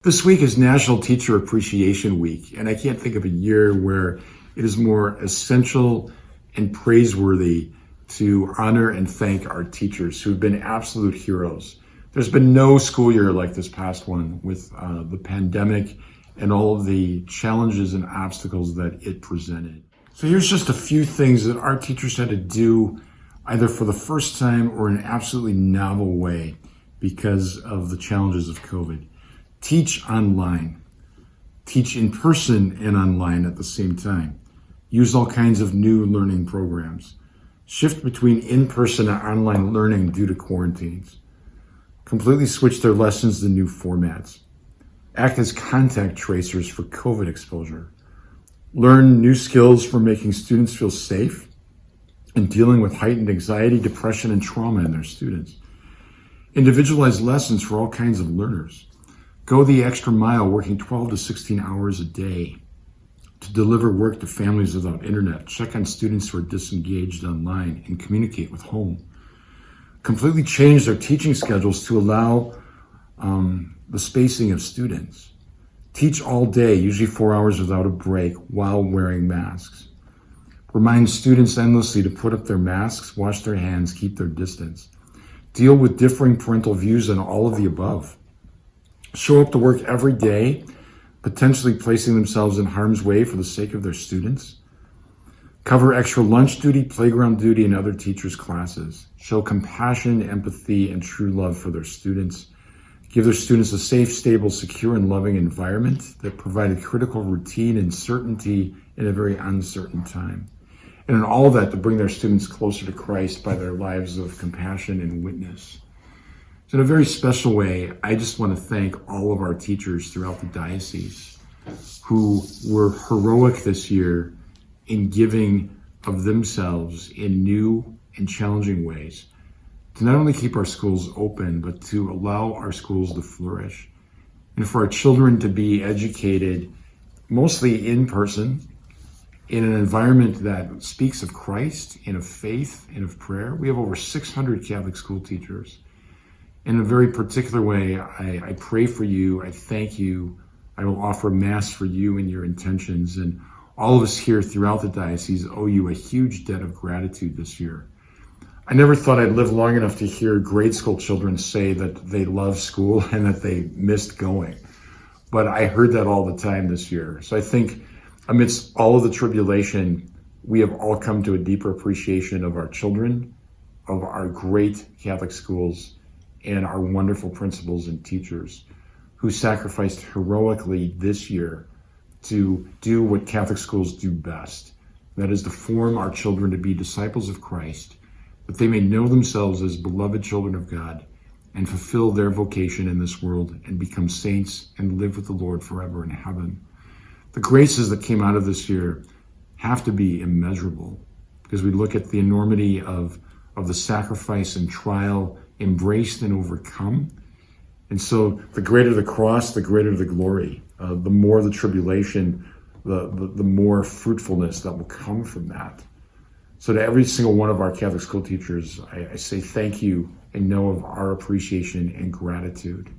This week is National Teacher Appreciation Week, and I can't think of a year where it is more essential and praiseworthy to honor and thank our teachers who have been absolute heroes. There's been no school year like this past one with the pandemic and all of the challenges and obstacles that it presented. So here's just a few things that our teachers had to do either for the first time or in an absolutely novel way because of the challenges of COVID. Teach online, teach in person and online at the same time. Use all kinds of new learning programs. Shift between in-person and online learning due to quarantines. Completely switch their lessons to new formats. Act as contact tracers for COVID exposure. Learn new skills for making students feel safe and dealing with heightened anxiety, depression, and trauma in their students. Individualize lessons for all kinds of learners. Go the extra mile, working 12 to 16 hours a day to deliver work to families without internet, check on students who are disengaged online, and communicate with home. Completely change their teaching schedules to allow the spacing of students. Teach all day, usually 4 hours without a break, while wearing masks. Remind students endlessly to put up their masks, wash their hands, keep their distance. Deal with differing parental views and all of the above. Show up to work every day, potentially placing themselves in harm's way for the sake of their students. Cover extra lunch duty, playground duty, and other teachers' classes. Show compassion, empathy, and true love for their students. Give their students a safe, stable, secure, and loving environment that provided critical routine and certainty in a very uncertain time. And in all of that, to bring their students closer to Christ by their lives of compassion and witness. So in a very special way, I just want to thank all of our teachers throughout the diocese who were heroic this year in giving of themselves in new and challenging ways to not only keep our schools open, but to allow our schools to flourish and for our children to be educated mostly in person in an environment that speaks of Christ and of faith and of prayer. We have over 600 Catholic school teachers. In a very particular way, I pray for you, I thank you, I will offer Mass for you and your intentions, and all of us here throughout the diocese owe you a huge debt of gratitude this year. I never thought I'd live long enough to hear grade school children say that they love school and that they missed going, but I heard that all the time this year. So I think amidst all of the tribulation, we have all come to a deeper appreciation of our children, of our great Catholic schools, and our wonderful principals and teachers who sacrificed heroically this year to do what Catholic schools do best. That is to form our children to be disciples of Christ, that they may know themselves as beloved children of God and fulfill their vocation in this world and become saints and live with the Lord forever in heaven. The graces that came out of this year have to be immeasurable because we look at the enormity of the sacrifice and trial embraced and overcome. And so the greater the cross, the greater the glory. The more the tribulation, the more fruitfulness that will come from that. So to every single one of our Catholic school teachers, I say thank you and know of our appreciation and gratitude.